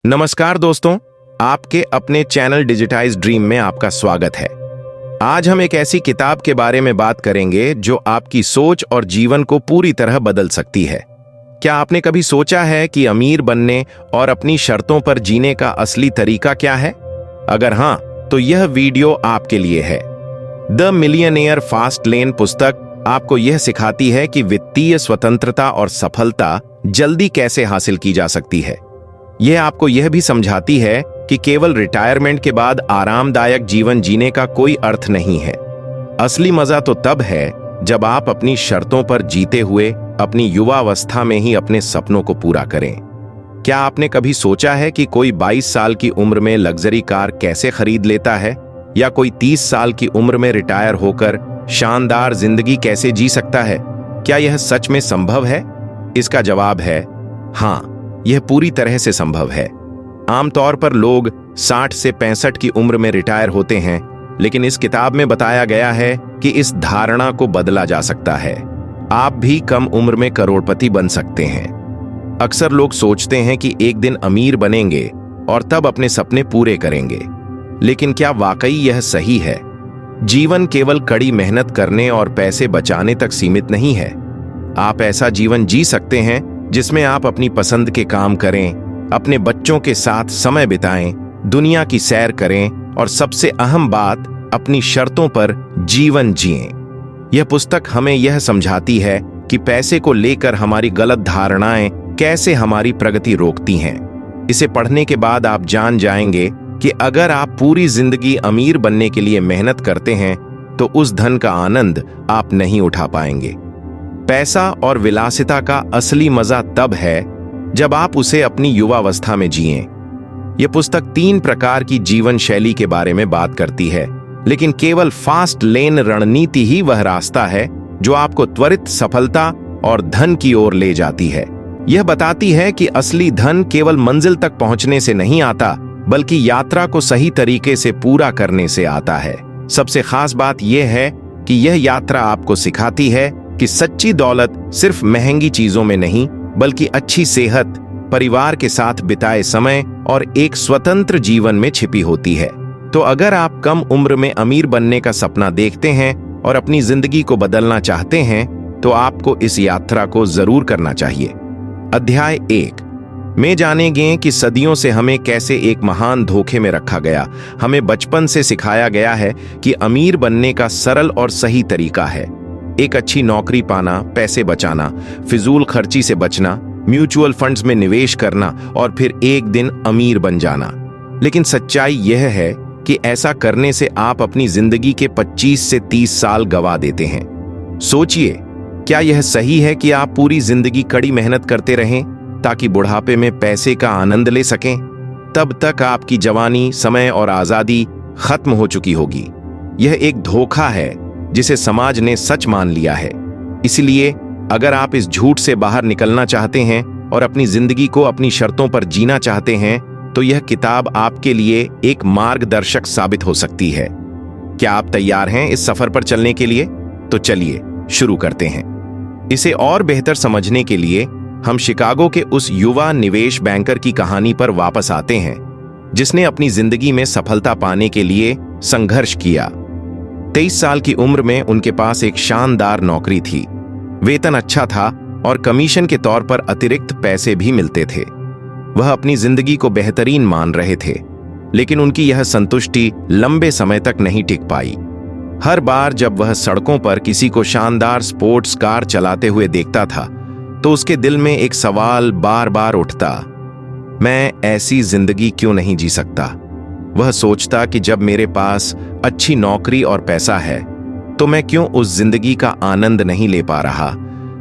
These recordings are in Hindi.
नमस्कार दोस्तों, आपके अपने चैनल डिजिटाइज ड्रीम में आपका स्वागत है। आज हम एक ऐसी किताब के बारे में बात करेंगे जो आपकी सोच और जीवन को पूरी तरह बदल सकती है। क्या आपने कभी सोचा है कि अमीर बनने और अपनी शर्तों पर जीने का असली तरीका क्या है? अगर हां, तो यह वीडियो आपके लिए है। द मिलियनेयर फास्ट लेन पुस्तक आपको यह सिखाती है कि वित्तीय स्वतंत्रता और सफलता जल्दी कैसे हासिल की जा सकती है। यह आपको यह भी समझाती है कि केवल रिटायरमेंट के बाद आरामदायक जीवन जीने का कोई अर्थ नहीं है। असली मजा तो तब है जब आप अपनी शर्तों पर जीते हुए अपनी युवावस्था में ही अपने सपनों को पूरा करें। क्या आपने कभी सोचा है कि कोई 22 साल की उम्र में लग्जरी कार कैसे खरीद लेता है, या कोई 30 साल की उम्र में रिटायर होकर शानदार जिंदगी कैसे जी सकता है? क्या यह सच में संभव है? इसका जवाब है हाँ, यह पूरी तरह से संभव है। आमतौर पर लोग 60 से 65 की उम्र में रिटायर होते हैं, लेकिन इस किताब में बताया गया है कि इस धारणा को बदला जा सकता है। आप भी कम उम्र में करोड़पति बन सकते हैं। अक्सर लोग सोचते हैं कि एक दिन अमीर बनेंगे और तब अपने सपने पूरे करेंगे, लेकिन क्या वाकई यह सही है? जीवन केवल कड़ी मेहनत करने और पैसे बचाने तक सीमित नहीं है। आप ऐसा जीवन जी सकते हैं जिसमें आप अपनी पसंद के काम करें, अपने बच्चों के साथ समय बिताएं, दुनिया की सैर करें और सबसे अहम बात, अपनी शर्तों पर जीवन जिएं। यह पुस्तक हमें यह समझाती है कि पैसे को लेकर हमारी गलत धारणाएं कैसे हमारी प्रगति रोकती हैं। इसे पढ़ने के बाद आप जान जाएंगे कि अगर आप पूरी जिंदगी अमीर बनने के लिए मेहनत करते हैं तो उस धन का आनंद आप नहीं उठा पाएंगे। पैसा और विलासिता का असली मजा तब है जब आप उसे अपनी युवावस्था में जिएं। यह पुस्तक 3 प्रकार की जीवन शैली के बारे में बात करती है, लेकिन केवल फास्ट लेन रणनीति ही वह रास्ता है जो आपको त्वरित सफलता और धन की ओर ले जाती है। यह बताती है कि असली धन केवल मंजिल तक पहुंचने से नहीं आता, बल्कि यात्रा को सही तरीके से पूरा करने से आता है। सबसे खास बात यह है कि यह यात्रा आपको सिखाती है कि सच्ची दौलत सिर्फ महंगी चीजों में नहीं, बल्कि अच्छी सेहत, परिवार के साथ बिताए समय और एक स्वतंत्र जीवन में छिपी होती है। तो अगर आप कम उम्र में अमीर बनने का सपना देखते हैं और अपनी जिंदगी को बदलना चाहते हैं, तो आपको इस यात्रा को जरूर करना चाहिए। अध्याय 1 में जानेंगे कि सदियों से हमें कैसे एक महान धोखे में रखा गया। हमें बचपन से सिखाया गया है कि अमीर बनने का सरल और सही तरीका है एक अच्छी नौकरी पाना, पैसे बचाना, फिजूल खर्ची से बचना, म्यूचुअल फंड्स में निवेश करना और फिर एक दिन अमीर बन जाना। लेकिन सच्चाई यह है कि ऐसा करने से आप अपनी जिंदगी के 25 से 30 साल गंवा देते हैं। सोचिए, क्या यह सही है कि आप पूरी जिंदगी कड़ी मेहनत करते रहें ताकि बुढ़ापे में पैसे का आनंद ले सकें? तब तक आपकी जवानी, समय और आजादी खत्म हो चुकी होगी। यह एक धोखा है जिसे समाज ने सच मान लिया है। इसलिए अगर आप इस झूठ से बाहर निकलना चाहते हैं और अपनी जिंदगी को अपनी शर्तों पर जीना चाहते हैं, तो यह किताब आपके लिए एक मार्गदर्शक साबित हो सकती है। क्या आप तैयार हैं इस सफर पर चलने के लिए? तो चलिए शुरू करते हैं। इसे और बेहतर समझने के लिए हम शिकागो के उस युवा निवेश बैंकर की कहानी पर वापस आते हैं जिसने अपनी जिंदगी में सफलता पाने के लिए संघर्ष किया। 23 साल की उम्र में उनके पास एक शानदार नौकरी थी, वेतन अच्छा था और कमीशन के तौर पर अतिरिक्त पैसे भी मिलते थे। वह अपनी जिंदगी को बेहतरीन मान रहे थे, लेकिन उनकी यह संतुष्टि लंबे समय तक नहीं टिक पाई। हर बार जब वह सड़कों पर किसी को शानदार स्पोर्ट्स कार चलाते हुए देखता था, तो उसके दिल में एक सवाल बार बार उठता, मैं ऐसी जिंदगी क्यों नहीं जी सकता? वह सोचता कि जब मेरे पास अच्छी नौकरी और पैसा है, तो मैं क्यों उस जिंदगी का आनंद नहीं ले पा रहा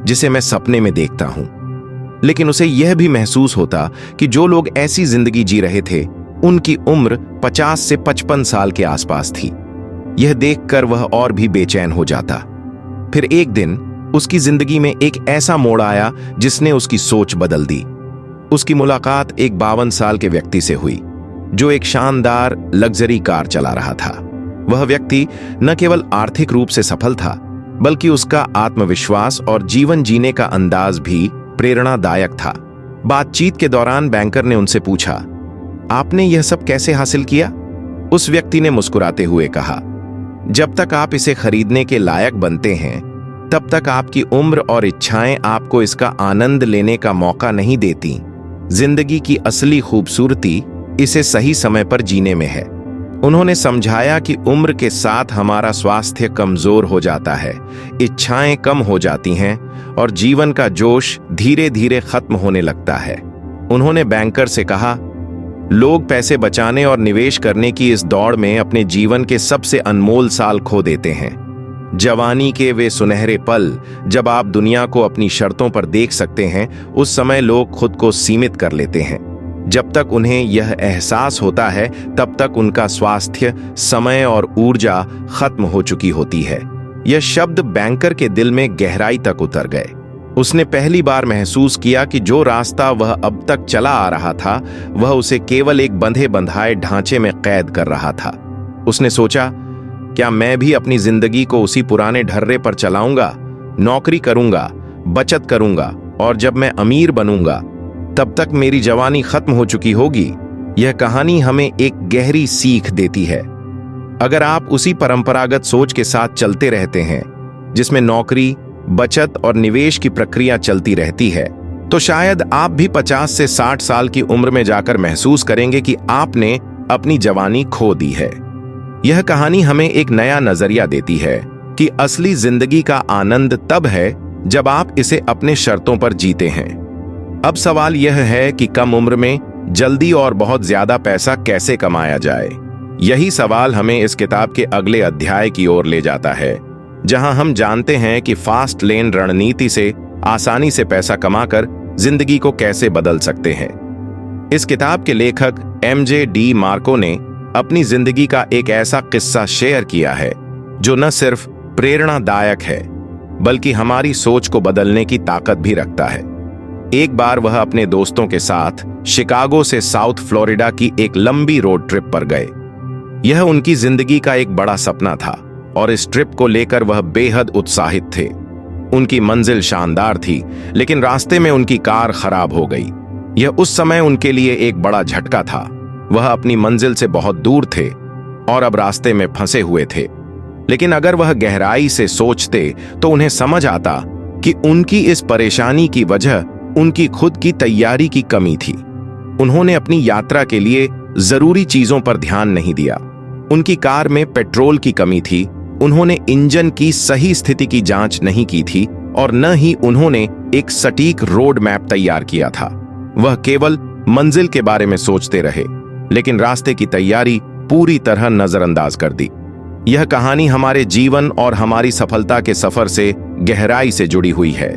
जिसे मैं सपने में देखता हूं। लेकिन उसे यह भी महसूस होता कि जो लोग ऐसी जिंदगी जी रहे थे, उनकी उम्र 50 से 55 साल के आसपास थी। यह देखकर वह और भी बेचैन हो जाता। फिर एक दिन उसकी जिंदगी में एक ऐसा मोड़ आया जिसने उसकी सोच बदल दी। उसकी मुलाकात एक 52 साल के व्यक्ति से हुई जो एक शानदार लग्जरी कार चला रहा था। वह व्यक्ति न केवल आर्थिक रूप से सफल था, बल्कि उसका आत्मविश्वास और जीवन जीने का अंदाज भी प्रेरणादायक था। बातचीत के दौरान बैंकर ने उनसे पूछा, आपने यह सब कैसे हासिल किया? उस व्यक्ति ने मुस्कुराते हुए कहा, जब तक आप इसे खरीदने के लायक बनते हैं, तब तक आपकी उम्र और इच्छाएं आपको इसका आनंद लेने का मौका नहीं देती। जिंदगी की असली खूबसूरती इसे सही समय पर जीने में है। उन्होंने समझाया कि उम्र के साथ हमारा स्वास्थ्य कमजोर हो जाता है, इच्छाएं कम हो जाती हैं और जीवन का जोश धीरे धीरे खत्म होने लगता है। उन्होंने बैंकर से कहा, लोग पैसे बचाने और निवेश करने की इस दौड़ में अपने जीवन के सबसे अनमोल साल खो देते हैं। जवानी के वे सुनहरे पल जब आप दुनिया को अपनी शर्तों पर देख सकते हैं, उस समय लोग खुद को सीमित कर लेते हैं। जब तक उन्हें यह एहसास होता है, तब तक उनका स्वास्थ्य, समय और ऊर्जा खत्म हो चुकी होती है। यह शब्द बैंकर के दिल में गहराई तक उतर गए। उसने पहली बार महसूस किया कि जो रास्ता वह अब तक चला आ रहा था, वह उसे केवल एक बंधे बंधाए ढांचे में कैद कर रहा था। उसने सोचा, क्या मैं भी अपनी जिंदगी को उसी पुराने ढर्रे पर चलाऊंगा? नौकरी करूंगा, बचत करूंगा और जब मैं अमीर बनूंगा तब तक मेरी जवानी खत्म हो चुकी होगी। यह कहानी हमें एक गहरी सीख देती है। अगर आप उसी परंपरागत सोच के साथ चलते रहते हैं, जिसमें नौकरी, बचत और निवेश की प्रक्रिया चलती रहती है, तो शायद आप भी 50 से 60 साल की उम्र में जाकर महसूस करेंगे कि आपने अपनी जवानी खो दी है। यह कहानी हमें एक नया नजरिया देती है कि असली जिंदगी का आनंद तब है जब आप इसे अपने शर्तों पर जीते हैं। अब सवाल यह है कि कम उम्र में जल्दी और बहुत ज्यादा पैसा कैसे कमाया जाए। यही सवाल हमें इस किताब के अगले अध्याय की ओर ले जाता है, जहां हम जानते हैं कि फास्ट लेन रणनीति से आसानी से पैसा कमाकर जिंदगी को कैसे बदल सकते हैं। इस किताब के लेखक MJ DiMarco ने अपनी जिंदगी का एक ऐसा किस्सा शेयर किया है जो न सिर्फ प्रेरणादायक है, बल्कि हमारी सोच को बदलने की ताकत भी रखता है। एक बार वह अपने दोस्तों के साथ शिकागो से साउथ फ्लोरिडा की एक लंबी रोड ट्रिप पर गए। यह उनकी जिंदगी का एक बड़ा सपना था और इस ट्रिप को लेकर वह बेहद उत्साहित थे। उनकी मंजिल शानदार थी, लेकिन रास्ते में उनकी कार खराब हो गई। यह उस समय उनके लिए एक बड़ा झटका था। वह अपनी मंजिल से बहुत दूर थे और अब रास्ते में फंसे हुए थे। लेकिन अगर वह गहराई से सोचते तो उन्हें समझ आता कि उनकी इस परेशानी की वजह उनकी खुद की तैयारी की कमी थी। उन्होंने अपनी यात्रा के लिए जरूरी चीजों पर ध्यान नहीं दिया। उनकी कार में पेट्रोल की कमी थी, उन्होंने इंजन की सही स्थिति की जांच नहीं की थी और न ही उन्होंने एक सटीक रोड मैप तैयार किया था। वह केवल मंजिल के बारे में सोचते रहे, लेकिन रास्ते की तैयारी पूरी तरह नजरअंदाज कर दी। यह कहानी हमारे जीवन और हमारी सफलता के सफर से गहराई से जुड़ी हुई है।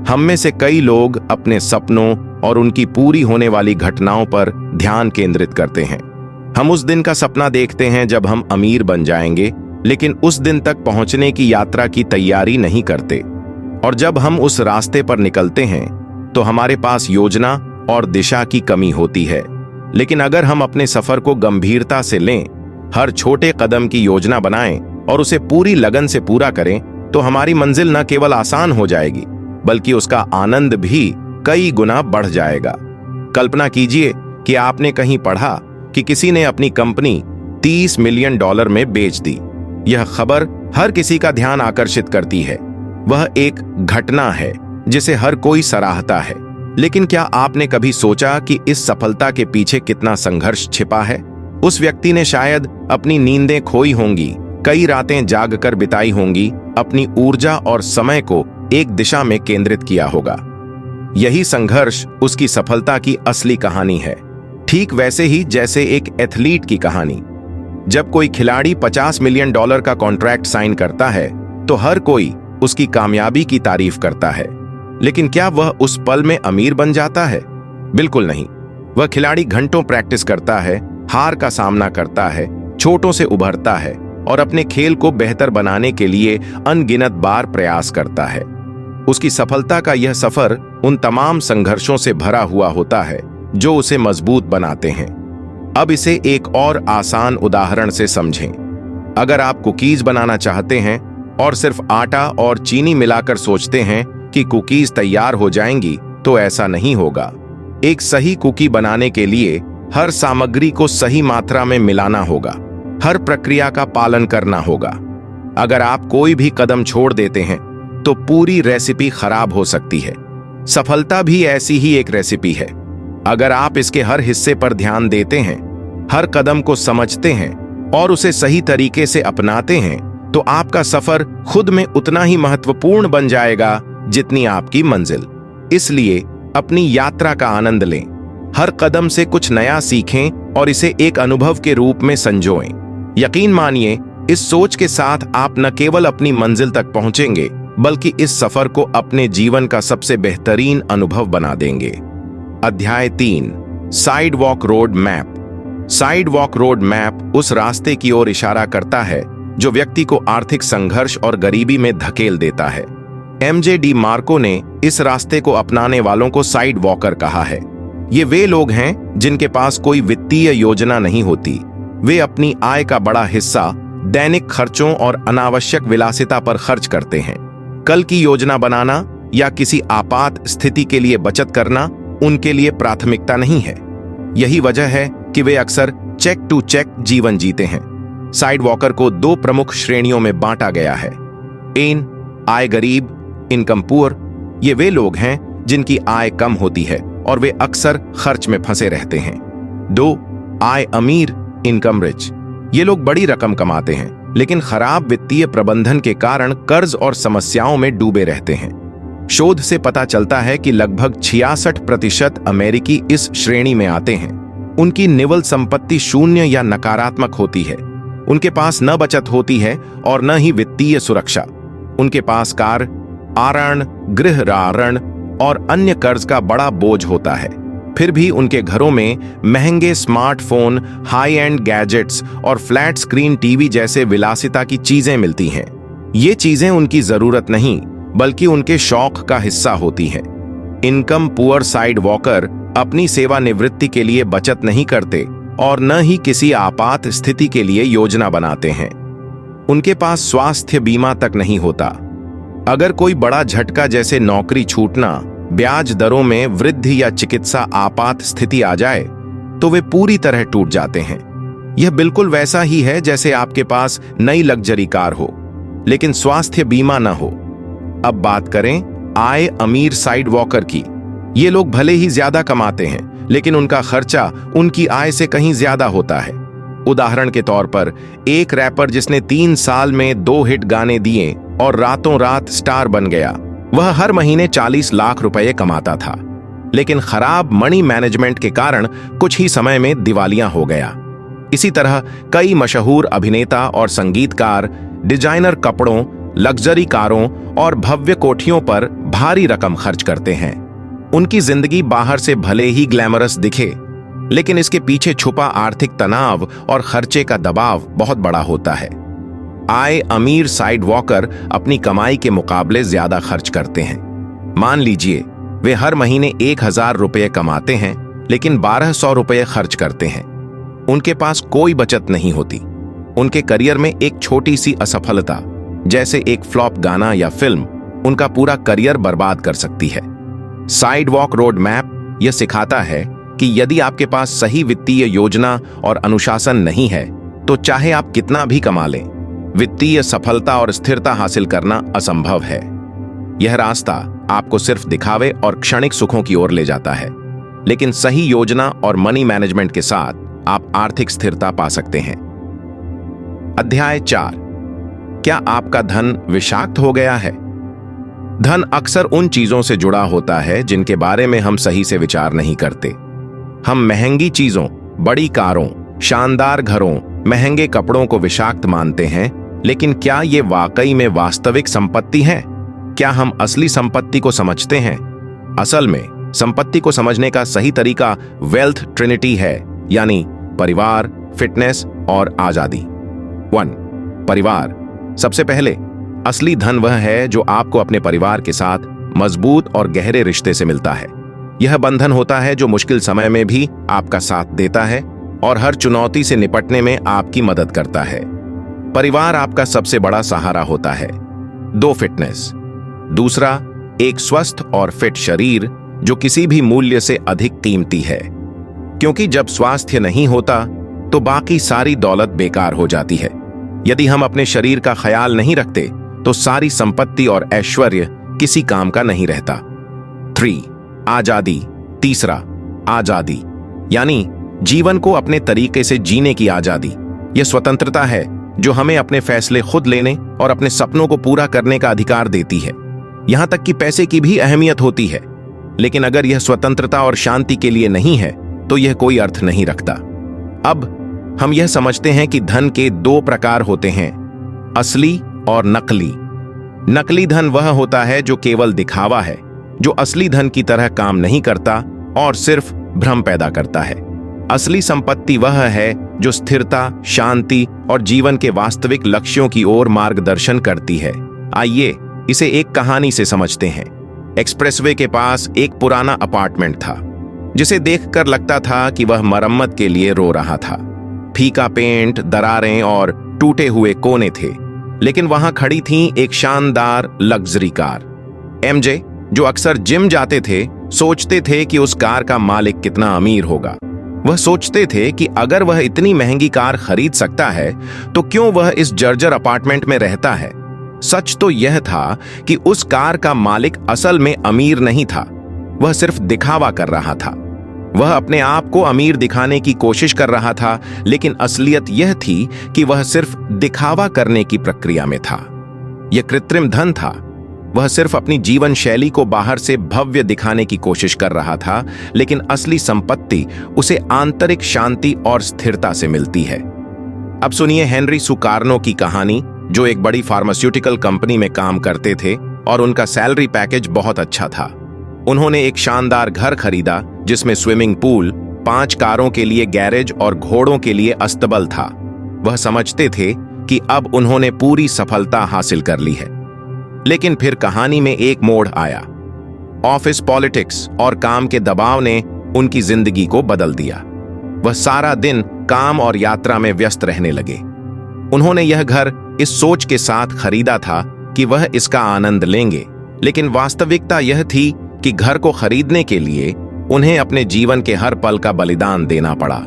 हम में से कई लोग अपने सपनों और उनकी पूरी होने वाली घटनाओं पर ध्यान केंद्रित करते हैं। हम उस दिन का सपना देखते हैं जब हम अमीर बन जाएंगे, लेकिन उस दिन तक पहुंचने की यात्रा की तैयारी नहीं करते। और जब हम उस रास्ते पर निकलते हैं तो हमारे पास योजना और दिशा की कमी होती है। लेकिन अगर हम अपने सफर को गंभीरता से लें, हर छोटे कदम की योजना बनाएं और उसे पूरी लगन से पूरा करें, तो हमारी मंजिल न केवल आसान हो जाएगी, बल्कि उसका आनंद भी कई गुना बढ़ जाएगा। कल्पना कीजिए कि आपने कहीं पढ़ा कि किसी ने अपनी कंपनी $30 मिलियन में बेच दी। यह खबर हर किसी का ध्यान आकर्षित करती है। वह एक घटना है जिसे हर कोई सराहता है, लेकिन क्या आपने कभी सोचा कि इस सफलता के पीछे कितना संघर्ष छिपा है? उस व्यक्ति ने शायद अपनी नींदें खोई होंगी, कई रातें जागकर बिताई होंगी, अपनी ऊर्जा और समय को एक दिशा में केंद्रित किया होगा। यही संघर्ष उसकी सफलता की असली कहानी है। ठीक वैसे ही जैसे एक एथलीट की कहानी। जब कोई खिलाड़ी $50 मिलियन का कॉन्ट्रैक्ट साइन करता है तो हर कोई उसकी कामयाबी की तारीफ करता है, लेकिन क्या वह उस पल में अमीर बन जाता है? बिल्कुल नहीं। वह खिलाड़ी घंटों प्रैक्टिस करता है, हार का सामना करता है, चोटों से उभरता है और अपने खेल को बेहतर बनाने के लिए अनगिनत बार प्रयास करता है। उसकी सफलता का यह सफर उन तमाम संघर्षों से भरा हुआ होता है जो उसे मजबूत बनाते हैं। अब इसे एक और आसान उदाहरण से समझें। अगर आप कुकीज बनाना चाहते हैं और सिर्फ आटा और चीनी मिलाकर सोचते हैं कि कुकीज तैयार हो जाएंगी, तो ऐसा नहीं होगा। एक सही कुकी बनाने के लिए हर सामग्री को सही मात्रा में मिलाना होगा, हर प्रक्रिया का पालन करना होगा। अगर आप कोई भी कदम छोड़ देते हैं तो पूरी रेसिपी खराब हो सकती है। सफलता भी ऐसी ही एक रेसिपी है। अगर आप इसके हर हिस्से पर ध्यान देते हैं, हर कदम को समझते हैं और उसे सही तरीके से अपनाते हैं, तो आपका सफर खुद में उतना ही महत्वपूर्ण बन जाएगा जितनी आपकी मंजिल। इसलिए अपनी यात्रा का आनंद लें, हर कदम से कुछ नया सीखें और इसे एक अनुभव के रूप में संजोएं। यकीन मानिए, इस सोच के साथ आप न केवल अपनी मंजिल तक पहुंचेंगे, बल्कि इस सफर को अपने जीवन का सबसे बेहतरीन अनुभव बना देंगे। अध्याय 3, sidewalk road map. Sidewalk road map उस रास्ते की ओर इशारा करता है जो व्यक्ति को आर्थिक संघर्ष और गरीबी में धकेल देता है। एमजे डी मार्को ने इस रास्ते को अपनाने वालों को साइड वॉकर कहा है। ये वे लोग हैं जिनके पास कोई वित्तीय योजना नहीं होती। वे अपनी आय का बड़ा हिस्सा दैनिक खर्चों और अनावश्यक विलासिता पर खर्च करते हैं। कल की योजना बनाना या किसी आपात स्थिति के लिए बचत करना उनके लिए प्राथमिकता नहीं है। यही वजह है कि वे अक्सर चेक टू चेक जीवन जीते हैं। साइड वॉकर को 2 प्रमुख श्रेणियों में बांटा गया है। आय गरीब, इनकम पुअर। ये वे लोग हैं जिनकी आय कम होती है और वे अक्सर खर्च में फंसे रहते हैं। 2, आय अमीर, इनकम रिच। ये लोग बड़ी रकम कमाते हैं लेकिन खराब वित्तीय प्रबंधन के कारण कर्ज और समस्याओं में डूबे रहते हैं। शोध से पता चलता है कि लगभग 66% अमेरिकी इस श्रेणी में आते हैं। उनकी निवल संपत्ति शून्य या नकारात्मक होती है। उनके पास न बचत होती है और न ही वित्तीय सुरक्षा। उनके पास कार, आरण, गृह ऋण और अन्य कर्ज का बड़ा बोझ होता है। फिर भी उनके घरों में महंगे स्मार्टफोन, हाई एंड गैजेट्स और फ्लैट स्क्रीन टीवी जैसे विलासिता की चीजें मिलती हैं। ये चीजें उनकी जरूरत नहीं बल्कि उनके शौक का हिस्सा होती हैं। इनकम पुअर साइड वॉकर अपनी सेवानिवृत्ति के लिए बचत नहीं करते और न ही किसी आपात स्थिति के लिए योजना बनाते हैं। उनके पास स्वास्थ्य बीमा तक नहीं होता। अगर कोई बड़ा झटका जैसे नौकरी छूटना, ब्याज दरों में वृद्धि या चिकित्सा आपात स्थिति आ जाए तो वे पूरी तरह टूट जाते हैं। यह बिल्कुल वैसा ही है जैसे आपके पास नई लग्जरी कार हो लेकिन स्वास्थ्य बीमा न हो। अब बात करें आय अमीर साइड वॉकर की। ये लोग भले ही ज्यादा कमाते हैं लेकिन उनका खर्चा उनकी आय से कहीं ज्यादा होता है। उदाहरण के तौर पर एक रैपर जिसने 3 साल में 2 हिट गाने दिए और रातों रात स्टार बन गया, वह हर महीने 40 लाख रुपए कमाता था लेकिन खराब मनी मैनेजमेंट के कारण कुछ ही समय में दिवालिया हो गया। इसी तरह कई मशहूर अभिनेता और संगीतकार डिजाइनर कपड़ों, लग्जरी कारों और भव्य कोठियों पर भारी रकम खर्च करते हैं। उनकी जिंदगी बाहर से भले ही ग्लैमरस दिखे लेकिन इसके पीछे छुपा आर्थिक तनाव और खर्चे का दबाव बहुत बड़ा होता है। आय अमीर साइड वॉकर अपनी कमाई के मुकाबले ज्यादा खर्च करते हैं। मान लीजिए वे हर महीने 1000 रुपये कमाते हैं लेकिन 1200 रुपये खर्च करते हैं। उनके पास कोई बचत नहीं होती। उनके करियर में एक छोटी सी असफलता जैसे एक फ्लॉप गाना या फिल्म उनका पूरा करियर बर्बाद कर सकती है। साइडवॉक रोड मैप यह सिखाता है कि यदि आपके पास सही वित्तीय योजना और अनुशासन नहीं है तो चाहे आप कितना भी कमा लें, वित्तीय सफलता और स्थिरता हासिल करना असंभव है। यह रास्ता आपको सिर्फ दिखावे और क्षणिक सुखों की ओर ले जाता है, लेकिन सही योजना और मनी मैनेजमेंट के साथ आप आर्थिक स्थिरता पा सकते हैं। अध्याय 4, क्या आपका धन विषाक्त हो गया है? धन अक्सर उन चीजों से जुड़ा होता है जिनके बारे में हम सही से विचार नहीं करते। हम महंगी चीजों, बड़ी कारों, शानदार घरों, महंगे कपड़ों को विषाक्त मानते हैं, लेकिन क्या ये वाकई में वास्तविक संपत्ति है? क्या हम असली संपत्ति को समझते हैं? असल में संपत्ति को समझने का सही तरीका वेल्थ ट्रिनिटी है, यानी परिवार, फिटनेस और आजादी। 1. परिवार। सबसे पहले असली धन वह है जो आपको अपने परिवार के साथ मजबूत और गहरे रिश्ते से मिलता है। यह बंधन होता है जो मुश्किल समय में भी आपका साथ देता है और हर चुनौती से निपटने में आपकी मदद करता है। परिवार आपका सबसे बड़ा सहारा होता है। 2. फिटनेस। दूसरा, एक स्वस्थ और फिट शरीर जो किसी भी मूल्य से अधिक कीमती है। क्योंकि जब स्वास्थ्य नहीं होता तो बाकी सारी दौलत बेकार हो जाती है। यदि हम अपने शरीर का ख्याल नहीं रखते तो सारी संपत्ति और ऐश्वर्य किसी काम का नहीं रहता। 3. आजादी। तीसरा, आजादी यानी जीवन को अपने तरीके से जीने की आजादी। यह स्वतंत्रता है जो हमें अपने फैसले खुद लेने और अपने सपनों को पूरा करने का अधिकार देती है। यहां तक कि पैसे की भी अहमियत होती है, लेकिन अगर यह स्वतंत्रता और शांति के लिए नहीं है तो यह कोई अर्थ नहीं रखता। अब हम यह समझते हैं कि धन के 2 प्रकार होते हैं, असली और नकली। नकली धन वह होता है जो केवल दिखावा है, जो असली धन की तरह काम नहीं करता और सिर्फ भ्रम पैदा करता है। असली संपत्ति वह है जो स्थिरता, शांति और जीवन के वास्तविक लक्ष्यों की ओर मार्गदर्शन करती है। आइए इसे एक कहानी से समझते हैं। एक्सप्रेसवे के पास एक पुराना अपार्टमेंट था जिसे देखकर लगता था कि वह मरम्मत के लिए रो रहा था। फीका पेंट, दरारें और टूटे हुए कोने थे, लेकिन वहां खड़ी थी एक शानदार लग्जरी कार। एमजे, जो अक्सर जिम जाते थे, सोचते थे कि उस कार का मालिक कितना अमीर होगा। वह सोचते थे कि अगर वह इतनी महंगी कार खरीद सकता है तो क्यों वह इस जर्जर अपार्टमेंट में रहता है। सच तो यह था कि उस कार का मालिक असल में अमीर नहीं था, वह सिर्फ दिखावा कर रहा था। वह अपने आप को अमीर दिखाने की कोशिश कर रहा था, लेकिन असलियत यह थी कि वह सिर्फ दिखावा करने की प्रक्रिया में था। यह कृत्रिम धन था। वह सिर्फ अपनी जीवन शैली को बाहर से भव्य दिखाने की कोशिश कर रहा था, लेकिन असली संपत्ति उसे आंतरिक शांति और स्थिरता से मिलती है। अब सुनिए हेनरी सुकार्नो की कहानी, जो एक बड़ी फार्मास्यूटिकल कंपनी में काम करते थे और उनका सैलरी पैकेज बहुत अच्छा था। उन्होंने एक शानदार घर खरीदा जिसमें स्विमिंग पूल, 5 कारों के लिए गैरेज और घोड़ों के लिए अस्तबल था। वह समझते थे कि अब उन्होंने पूरी सफलता हासिल कर ली है। लेकिन फिर कहानी में एक मोड़ आया। ऑफिस पॉलिटिक्स और काम के दबाव ने उनकी जिंदगी को बदल दिया। वह सारा दिन काम और यात्रा में व्यस्त रहने लगे। उन्होंने यह घर इस सोच के साथ खरीदा था कि वह इसका आनंद लेंगे, लेकिन वास्तविकता यह थी कि घर को खरीदने के लिए उन्हें अपने जीवन के हर पल का बलिदान देना पड़ा।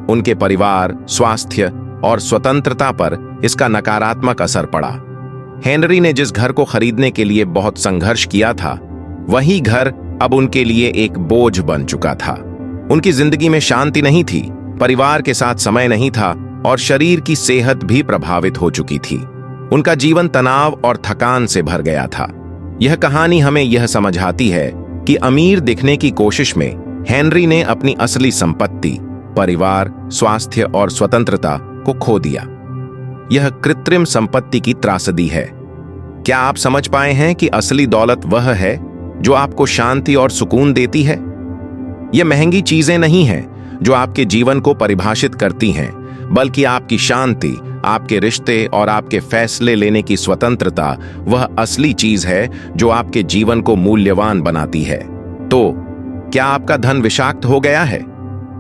उनके परिवार, स्वास्थ्य और स्वतंत्रता पर इसका नकारात्मक असर पड़ा। हेनरी ने जिस घर को खरीदने के लिए बहुत संघर्ष किया था, वही घर अब उनके लिए एक बोझ बन चुका था। उनकी जिंदगी में शांति नहीं थी, परिवार के साथ समय नहीं था और शरीर की सेहत भी प्रभावित हो चुकी थी। उनका जीवन तनाव और थकान से भर गया था। यह कहानी हमें यह समझाती है कि अमीर दिखने की कोशिश में हेनरी ने अपनी असली संपत्ति, परिवार, स्वास्थ्य और स्वतंत्रता को खो दिया। यह कृत्रिम संपत्ति की त्रासदी है। क्या आप समझ पाए हैं कि असली दौलत वह है जो आपको शांति और सुकून देती है? यह महंगी चीजें नहीं हैं जो आपके जीवन को परिभाषित करती हैं, बल्कि आपकी शांति, आपके रिश्ते और आपके फैसले लेने की स्वतंत्रता वह असली चीज है जो आपके जीवन को मूल्यवान बनाती है। तो क्या आपका धन विषाक्त हो गया है?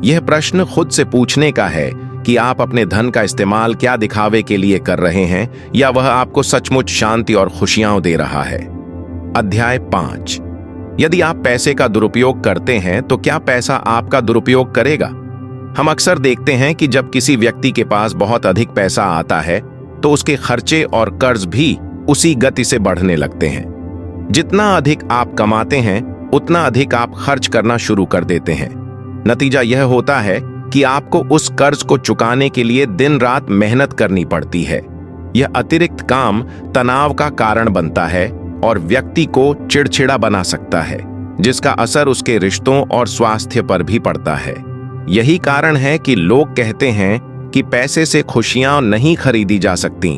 यह प्रश्न खुद से पूछने का है कि आप अपने धन का इस्तेमाल क्या दिखावे के लिए कर रहे हैं, या वह आपको सचमुच शांति और खुशियां दे रहा है। अध्याय 5। यदि आप पैसे का दुरुपयोग करते हैं तो क्या पैसा आपका दुरुपयोग करेगा? हम अक्सर देखते हैं कि जब किसी व्यक्ति के पास बहुत अधिक पैसा आता है तो उसके खर्चे और कर्ज भी उसी गति से बढ़ने लगते हैं। जितना अधिक आप कमाते हैं उतना अधिक आप खर्च करना शुरू कर देते हैं। नतीजा यह होता है कि आपको उस कर्ज को चुकाने के लिए दिन रात मेहनत करनी पड़ती है। यह अतिरिक्त काम तनाव का कारण बनता है और व्यक्ति को चिड़चिड़ा बना सकता है, जिसका असर उसके रिश्तों और स्वास्थ्य पर भी पड़ता है। यही कारण है कि लोग कहते हैं कि पैसे से खुशियां नहीं खरीदी जा सकती।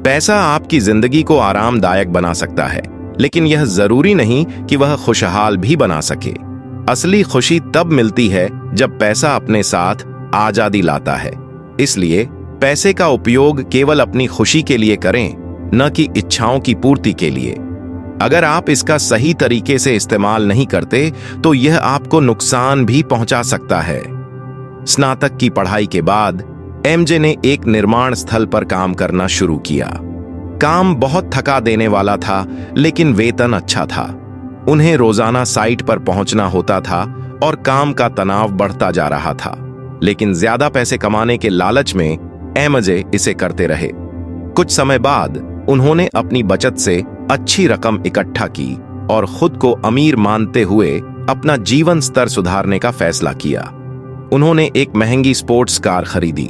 पैसा आपकी जिंदगी को आरामदायक बना सकता है, लेकिन यह जरूरी नहीं कि वह खुशहाल भी बना सके। असली खुशी तब मिलती है जब पैसा अपने साथ आजादी लाता है। इसलिए पैसे का उपयोग केवल अपनी खुशी के लिए करें, न कि इच्छाओं की पूर्ति के लिए। अगर आप इसका सही तरीके से इस्तेमाल नहीं करते तो यह आपको नुकसान भी पहुंचा सकता है। स्नातक की पढ़ाई के बाद एमजे ने एक निर्माण स्थल पर काम करना शुरू किया। काम बहुत थका देने वाला था, लेकिन वेतन अच्छा था। उन्हें रोजाना साइट पर पहुंचना होता था और काम का तनाव बढ़ता जा रहा था। लेकिन ज्यादा पैसे कमाने के लालच में एमजे इसे करते रहे। कुछ समय बाद उन्होंने अपनी बचत से अच्छी रकम इकट्ठा की और खुद को अमीर मानते हुए अपना जीवन स्तर सुधारने का फैसला किया। उन्होंने एक महंगी स्पोर्ट्स कार खरीदी,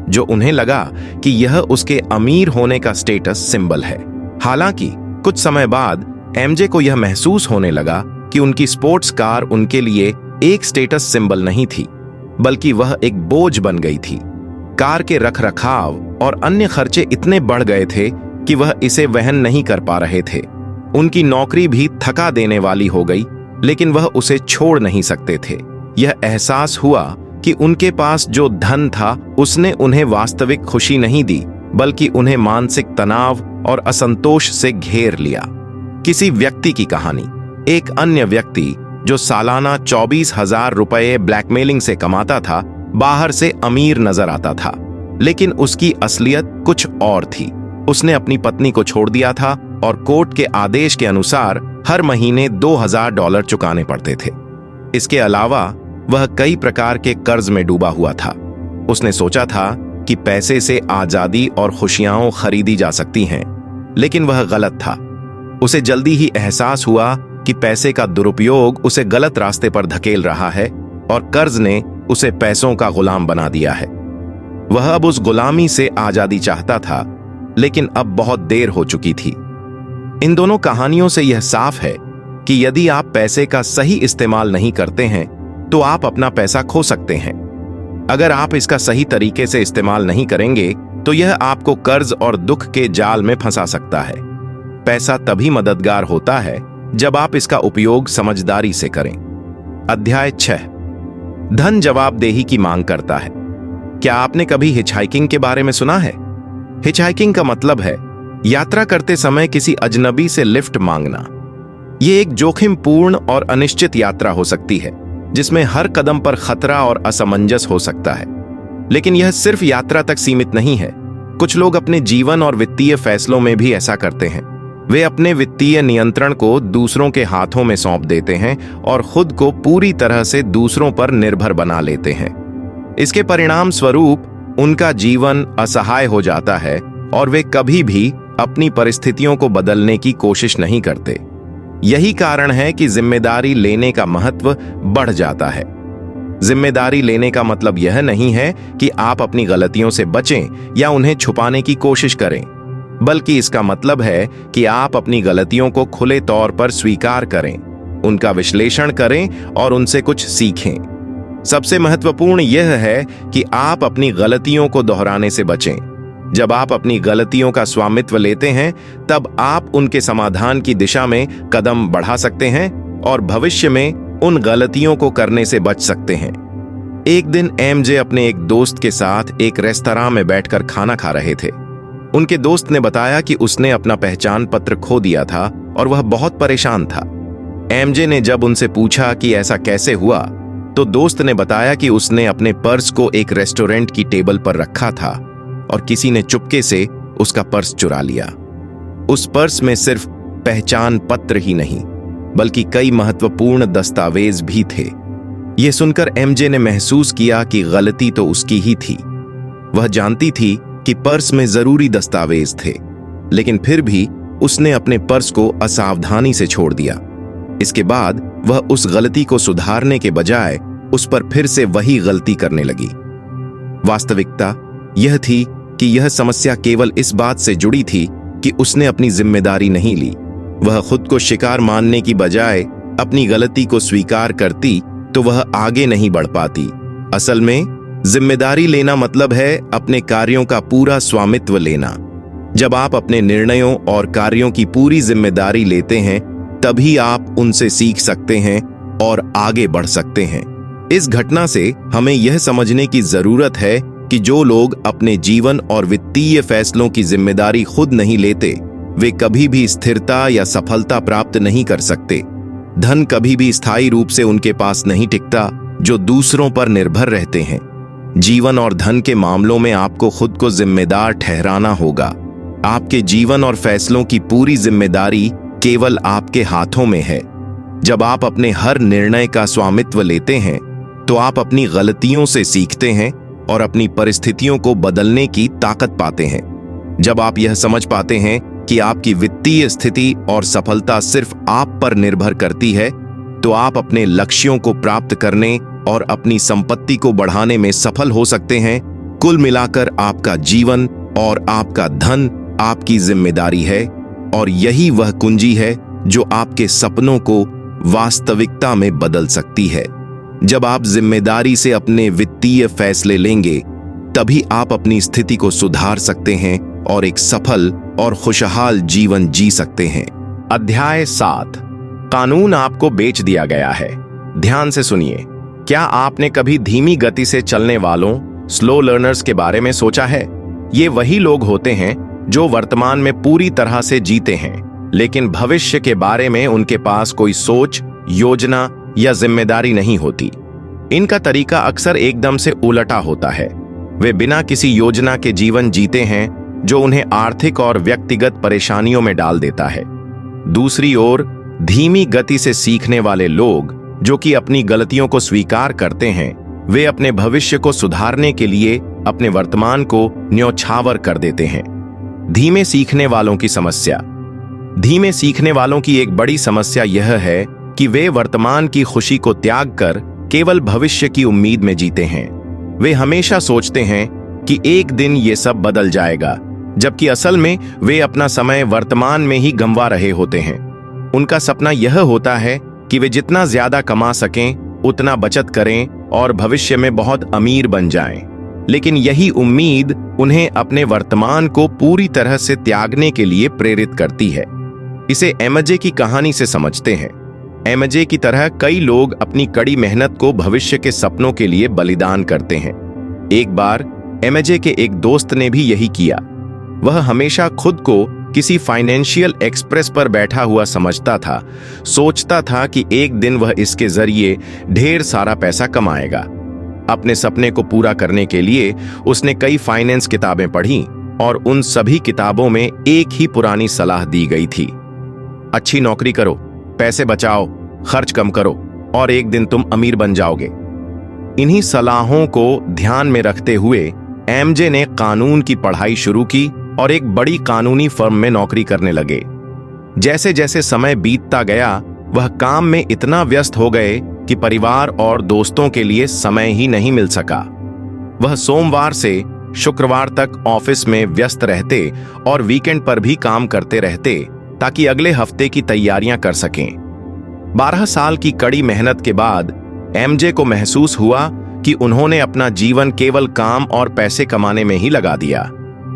जो उन्हें लगा कि यह उसके अमीर होने का स्टेटस सिंबल है। हालांकि कुछ समय बाद एमजे को यह महसूस होने लगा कि उनकी स्पोर्ट्स कार उनके लिए एक स्टेटस सिंबल नहीं थी, बल्कि वह एक बोझ बन गई थी। कार के रखरखाव और अन्य खर्चे इतने बढ़ गए थे कि वह इसे वहन नहीं कर पा रहे थे। उनकी नौकरी भी थका देने वाली हो गई, लेकिन वह उसे छोड़ नहीं सकते थे। यह एहसास हुआ कि उनके पास जो धन था उसने उन्हें वास्तविक खुशी नहीं दी, बल्कि उन्हें मानसिक तनाव और असंतोष से घेर लिया। किसी व्यक्ति की कहानी। एक अन्य व्यक्ति जो सालाना 24,000 रुपये ब्लैकमेलिंग से कमाता था, बाहर से अमीर नजर आता था, लेकिन उसकी असलियत कुछ और थी। उसने अपनी पत्नी को छोड़ दिया था और कोर्ट के आदेश के अनुसार हर महीने $2,000 चुकाने पड़ते थे। इसके अलावा वह कई प्रकार के कर्ज में डूबा हुआ था। उसने सोचा था कि पैसे से आजादी और खुशियां खरीदी जा सकती हैं, लेकिन वह गलत था। उसे जल्दी ही एहसास हुआ कि पैसे का दुरुपयोग उसे गलत रास्ते पर धकेल रहा है और कर्ज ने उसे पैसों का गुलाम बना दिया है। वह अब उस गुलामी से आजादी चाहता था, लेकिन अब बहुत देर हो चुकी थी। इन दोनों कहानियों से यह साफ है कि यदि आप पैसे का सही इस्तेमाल नहीं करते हैं तो आप अपना पैसा खो सकते हैं। अगर आप इसका सही तरीके से इस्तेमाल नहीं करेंगे तो यह आपको कर्ज और दुख के जाल में फंसा सकता है। पैसा तभी मददगार होता है जब आप इसका उपयोग समझदारी से करें। अध्याय 6। धन जवाबदेही की मांग करता है। क्या आपने कभी हिचहाइकिंग के बारे में सुना है? हिचहाइकिंग का मतलब है यात्रा करते समय किसी अजनबी से लिफ्ट मांगना। यह एक जोखिमपूर्ण और अनिश्चित यात्रा हो सकती है, जिसमें हर कदम पर खतरा और असमंजस हो सकता है। लेकिन यह सिर्फ यात्रा तक सीमित नहीं है। कुछ लोग अपने जीवन और वित्तीय फैसलों में भी ऐसा करते हैं। वे अपने वित्तीय नियंत्रण को दूसरों के हाथों में सौंप देते हैं और खुद को पूरी तरह से दूसरों पर निर्भर बना लेते हैं। इसके परिणाम स्वरूप उनका जीवन असहाय हो जाता है और वे कभी भी अपनी परिस्थितियों को बदलने की कोशिश नहीं करते। यही कारण है कि जिम्मेदारी लेने का महत्व बढ़ जाता है। जिम्मेदारी लेने का मतलब यह नहीं है कि आप अपनी गलतियों से बचें या उन्हें छुपाने की कोशिश करें, बल्कि इसका मतलब है कि आप अपनी गलतियों को खुले तौर पर स्वीकार करें, उनका विश्लेषण करें और उनसे कुछ सीखें। सबसे महत्वपूर्ण यह है कि आप अपनी गलतियों को दोहराने से बचें। जब आप अपनी गलतियों का स्वामित्व लेते हैं, तब आप उनके समाधान की दिशा में कदम बढ़ा सकते हैं और भविष्य में उन गलतियों को करने से बच सकते हैं। एक दिन एमजे अपने एक दोस्त के साथ एक रेस्तरां में बैठकर खाना खा रहे थे। उनके दोस्त ने बताया कि उसने अपना पहचान पत्र खो दिया था और वह बहुत परेशान था। एमजे ने जब उनसे पूछा कि ऐसा कैसे हुआ, तो दोस्त ने बताया कि उसने अपने पर्स को एक रेस्टोरेंट की टेबल पर रखा था और किसी ने चुपके से उसका पर्स चुरा लिया। उस पर्स में सिर्फ पहचान पत्र ही नहीं, बल्कि कई महत्वपूर्ण दस्तावेज भी थे। यह सुनकर एमजे ने महसूस किया कि गलती तो उसकी ही थी। वह जानती थी कि पर्स में जरूरी दस्तावेज थे, लेकिन फिर भी उसने अपने पर्स को असावधानी से छोड़ दिया। इसके बाद वह उस गलती को सुधारने के बजाय उस पर फिर से वही गलती करने लगी। वास्तविकता यह थी कि यह समस्या केवल इस बात से जुड़ी थी कि उसने अपनी जिम्मेदारी नहीं ली। वह खुद को शिकार मानने की बजाय अपनी गलती को स्वीकार करती तो वह आगे नहीं बढ़ पाती। असल में जिम्मेदारी लेना मतलब है अपने कार्यों का पूरा स्वामित्व लेना। जब आप अपने निर्णयों और कार्यों की पूरी जिम्मेदारी लेते हैं, तभी आप उनसे सीख सकते हैं और आगे बढ़ सकते हैं। इस घटना से हमें यह समझने की जरूरत है कि जो लोग अपने जीवन और वित्तीय फैसलों की जिम्मेदारी खुद नहीं लेते, वे कभी भी स्थिरता या सफलता प्राप्त नहीं कर सकते। धन कभी भी स्थायी रूप से उनके पास नहीं टिकता जो दूसरों पर निर्भर रहते हैं। जीवन और धन के मामलों में आपको खुद को जिम्मेदार ठहराना होगा। आपके जीवन और फैसलों की पूरी जिम्मेदारी केवल आपके हाथों में है। जब आप अपने हर निर्णय का स्वामित्व लेते हैं तो आप अपनी गलतियों से सीखते हैं और अपनी परिस्थितियों को बदलने की ताकत पाते हैं। जब आप यह समझ पाते हैं कि आपकी वित्तीय स्थिति और सफलता सिर्फ आप पर निर्भर करती है, तो आप अपने लक्ष्यों को प्राप्त करने और अपनी संपत्ति को बढ़ाने में सफल हो सकते हैं। कुल मिलाकर आपका जीवन और आपका धन आपकी जिम्मेदारी है, और यही वह कुंजी है जो आपके सपनों को वास्तविकता में बदल सकती है। जब आप जिम्मेदारी से अपने वित्तीय फैसले लेंगे, तभी आप अपनी स्थिति को सुधार सकते हैं और एक सफल और खुशहाल जीवन जी सकते हैं। अध्याय 7, कानून आपको बेच दिया गया है। ध्यान से सुनिए। क्या आपने कभी धीमी गति से चलने वालों, स्लो लर्नर्स के बारे में सोचा है? ये वही लोग होते हैं जो वर्तमान में पूरी तरह से जीते हैं, लेकिन भविष्य के बारे में उनके पास कोई सोच, योजना या जिम्मेदारी नहीं होती। इनका तरीका अक्सर एकदम से उलटा होता है। वे बिना किसी योजना के जीवन जीते हैं, जो उन्हें आर्थिक और व्यक्तिगत परेशानियों में डाल देता है। दूसरी ओर, धीमी गति से सीखने वाले लोग, जो कि अपनी गलतियों को स्वीकार करते हैं, वे अपने भविष्य को सुधारने के लिए अपने वर्तमान को न्योछावर कर देते हैं। धीमे सीखने वालों की समस्या। धीमे सीखने वालों की एक बड़ी समस्या यह है कि वे वर्तमान की खुशी को त्याग कर केवल भविष्य की उम्मीद में जीते हैं। वे हमेशा सोचते हैं कि एक दिन ये सब बदल जाएगा, जबकि असल में वे अपना समय वर्तमान में ही गंवा रहे होते हैं। उनका सपना यह होता है कि वे जितना ज्यादा कमा सकें, उतना बचत करें और भविष्य में बहुत अमीर बन जाएं। लेकिन यही उम्मीद उन्हें अपने वर्तमान को पूरी तरह से त्यागने के लिए प्रेरित करती है। इसे एमजे की कहानी से समझते हैं। एमजे की तरह कई लोग अपनी कड़ी मेहनत को भविष्य के सपनों के लिए बलिदान करते हैं। एक बार एमजे के एक दोस्त ने भी यही किया। वह हमेशा खुद को किसी फाइनेंशियल एक्सप्रेस पर बैठा हुआ समझता था, सोचता था कि एक दिन वह इसके जरिए ढेर सारा पैसा कमाएगा। अपने सपने को पूरा करने के लिए उसने कई फाइनेंस किताबें पढ़ी और उन सभी किताबों में एक ही पुरानी सलाह दी गई थी: अच्छी नौकरी करो, पैसे बचाओ, खर्च कम करो और एक दिन तुम अमीर बन जाओगे। इन्हीं सलाहों को ध्यान में रखते हुए एमजे ने कानून की पढ़ाई शुरू की और एक बड़ी कानूनी फर्म में नौकरी करने लगे। जैसे जैसे समय बीतता गया, वह काम में इतना व्यस्त हो गए कि परिवार और दोस्तों के लिए समय ही नहीं मिल सका। वह सोमवार से शुक्रवार तक ऑफिस में व्यस्त रहते और वीकेंड पर भी काम करते रहते, ताकि अगले हफ्ते की तैयारियां कर सकें। 12 साल की कड़ी मेहनत के बाद एमजे को महसूस हुआ कि उन्होंने अपना जीवन केवल काम और पैसे कमाने में ही लगा दिया।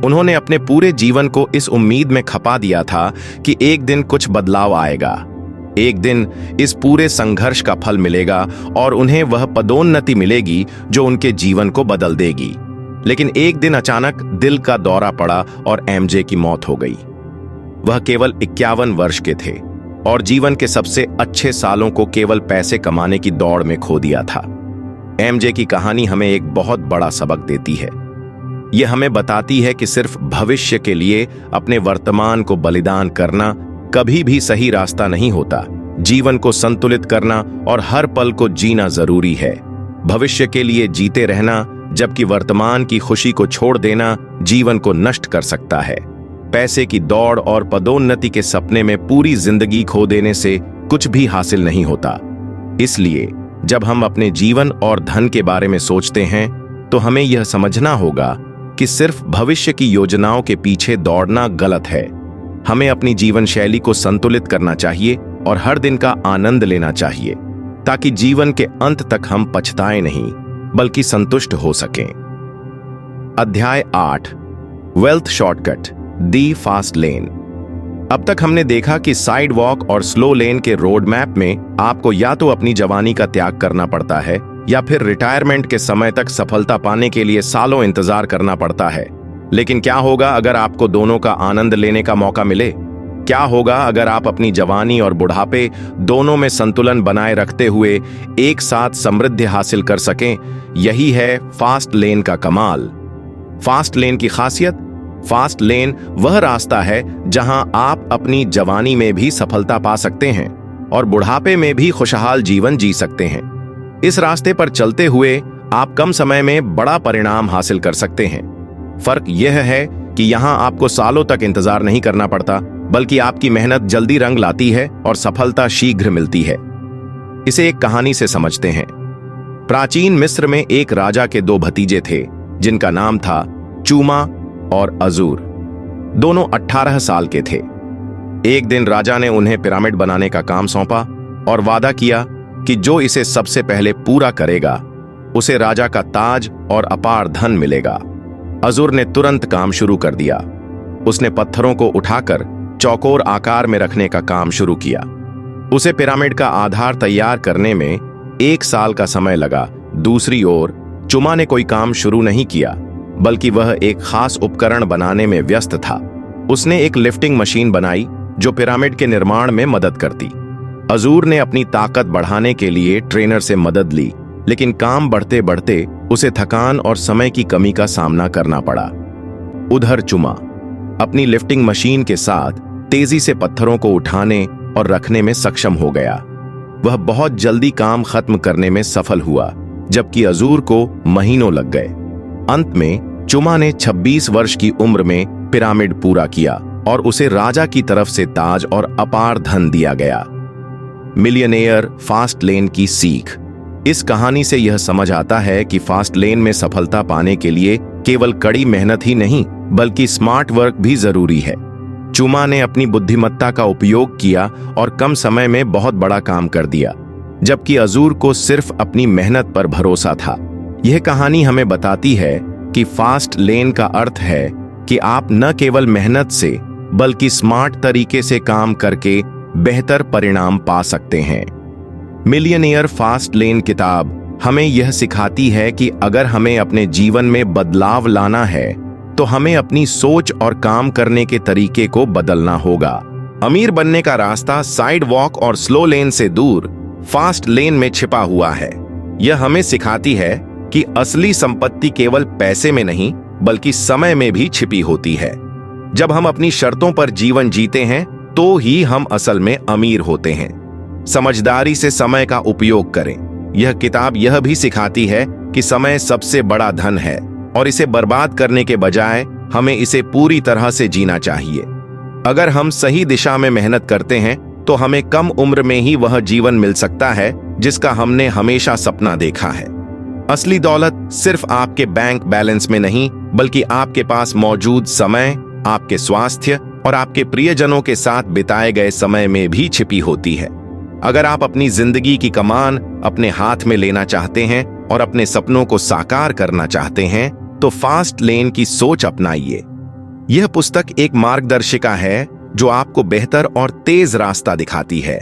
उन्होंने अपने पूरे जीवन को इस उम्मीद में खपा दिया था कि एक दिन कुछ बदलाव आएगा, एक दिन इस पूरे संघर्ष का फल मिलेगा और उन्हें वह पदोन्नति मिलेगी जो उनके जीवन को बदल देगी। लेकिन एक दिन अचानक दिल का दौरा पड़ा और एमजे की मौत हो गई। वह केवल 51 वर्ष के थे और जीवन के सबसे अच्छे सालों को केवल पैसे कमाने की दौड़ में खो दिया था। एमजे की कहानी हमें एक बहुत बड़ा सबक देती है। यह हमें बताती है कि सिर्फ भविष्य के लिए अपने वर्तमान को बलिदान करना कभी भी सही रास्ता नहीं होता। जीवन को संतुलित करना और हर पल को जीना जरूरी है। भविष्य के लिए जीते रहना, जबकि वर्तमान की खुशी को छोड़ देना जीवन को नष्ट कर सकता है। पैसे की दौड़ और पदोन्नति के सपने में पूरी जिंदगी खो देने से कुछ भी हासिल नहीं होता। इसलिए जब हम अपने जीवन और धन के बारे में सोचते हैं, तो हमें यह समझना होगा कि सिर्फ भविष्य की योजनाओं के पीछे दौड़ना गलत है। हमें अपनी जीवन शैली को संतुलित करना चाहिए और हर दिन का आनंद लेना चाहिए, ताकि जीवन के अंत तक हम पछताएं नहीं, बल्कि संतुष्ट हो सकें। अध्याय 8, वेल्थ शॉर्टकट, दी फास्ट लेन। अब तक हमने देखा कि साइड वॉक और स्लो लेन के रोड मैप में आपको या तो अपनी जवानी का त्याग करना पड़ता है या फिर रिटायरमेंट के समय तक सफलता पाने के लिए सालों इंतजार करना पड़ता है। लेकिन क्या होगा अगर आपको दोनों का आनंद लेने का मौका मिले? क्या होगा अगर आप अपनी जवानी और बुढ़ापे दोनों में संतुलन बनाए रखते हुए एक साथ समृद्धि हासिल कर सकें? यही है फास्ट लेन का कमाल। फास्ट लेन की खासियत: फास्ट लेन वह रास्ता है जहां आप अपनी जवानी में भी सफलता पा सकते हैं, और बुढ़ापे में भी खुशहाल जीवन जी सकते हैं। इस रास्ते पर चलते हुए आप कम समय में बड़ा परिणाम हासिल कर सकते हैं। फर्क यह है कि यहाँ आपको सालों तक इंतजार नहीं करना पड़ता, बल्कि आपकी मेहनत जल्दी रंग लाती है और सफलता शीघ्र मिलती है। इसे एक कहानी से समझते हैं। प्राचीन मिस्र में एक राजा के दो भतीजे थे, जिनका नाम था चूमा और अजूर। दोनों 18 साल के थे। एक दिन राजा ने उन्हें पिरामिड बनाने का काम सौंपा और वादा किया कि जो इसे सबसे पहले पूरा करेगा उसे राजा का ताज और अपार धन मिलेगा। अजूर ने तुरंत काम शुरू कर दिया। उसने पत्थरों को उठाकर चौकोर आकार में रखने का काम शुरू किया। उसे पिरामिड का आधार तैयार करने में 1 साल का समय लगा। दूसरी ओर चुमा ने कोई काम शुरू नहीं किया, बल्कि वह एक खास उपकरण बनाने में व्यस्त था। उसने एक लिफ्टिंग मशीन बनाई जो पिरामिड के निर्माण में मदद करती। अजूर ने अपनी ताकत बढ़ाने के लिए ट्रेनर से मदद ली, लेकिन काम बढ़ते बढ़ते उसे थकान और समय की कमी का सामना करना पड़ा। उधर चुमा अपनी लिफ्टिंग मशीन के साथ तेजी से पत्थरों को उठाने और रखने में सक्षम हो गया। वह बहुत जल्दी काम खत्म करने में सफल हुआ, जबकि अजूर को महीनों लग गए। अंत में चुमा ने 26 वर्ष की उम्र में पिरामिड पूरा किया और उसे राजा की तरफ से ताज और अपार धन दिया गया। मिलियनेयर फास्ट लेन की सीख। इस कहानी से यह समझ आता है कि फास्ट लेन में सफलता पाने के लिए केवल कड़ी मेहनत ही नहीं, बल्कि स्मार्ट वर्क भी जरूरी है। चुमा ने अपनी बुद्धिमत्ता का उपयोग किया और कम समय में बहुत बड़ा काम कर दिया, जबकि अजूर को सिर्फ अपनी मेहनत पर भरोसा था। यह कहानी हमें बताती है कि फास्ट लेन का अर्थ है कि आप न केवल मेहनत से, बल्कि स्मार्ट तरीके से काम करके बेहतर परिणाम पा सकते हैं। मिलियनेयर फास्ट लेन किताब हमें यह सिखाती है कि अगर हमें अपने जीवन में बदलाव लाना है तो हमें अपनी सोच और काम करने के तरीके को बदलना होगा। अमीर बनने का रास्ता साइड वॉक और स्लो लेन से दूर फास्ट लेन में छिपा हुआ है। यह हमें सिखाती है कि असली संपत्ति केवल पैसे में नहीं, बल्कि समय में भी छिपी होती है। जब हम अपनी शर्तों पर जीवन जीते हैं तो ही हम असल में अमीर होते हैं। समझदारी से समय का उपयोग करें। यह किताब यह भी सिखाती है कि समय सबसे बड़ा धन है और इसे बर्बाद करने के बजाय हमें इसे पूरी तरह से जीना चाहिए। अगर हम सही दिशा में मेहनत करते हैं तो हमें कम उम्र में ही वह जीवन मिल सकता है जिसका हमने हमेशा सपना देखा है। असली दौलत सिर्फ आपके बैंक बैलेंस में नहीं, बल्कि आपके पास मौजूद समय, आपके स्वास्थ्य और आपके प्रियजनों के साथ बिताए गए समय में भी छिपी होती है। अगर आप अपनी जिंदगी की कमान अपने हाथ में लेना चाहते हैं और अपने सपनों को साकार करना चाहते हैं, तो फास्ट लेन की सोच अपनाइए। यह पुस्तक एक मार्गदर्शिका है जो आपको बेहतर और तेज रास्ता दिखाती है।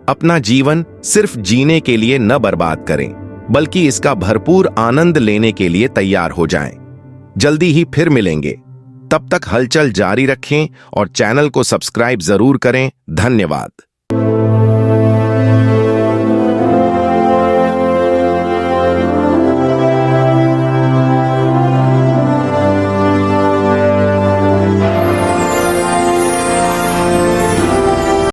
अपना जीवन सिर्फ जीने के लिए न बर्बाद करें, बल्कि इसका भरपूर आनंद लेने के लिए तैयार हो जाएं। जल्दी ही फिर मिलेंगे। तब तक हलचल जारी रखें और चैनल को सब्सक्राइब जरूर करें। धन्यवाद।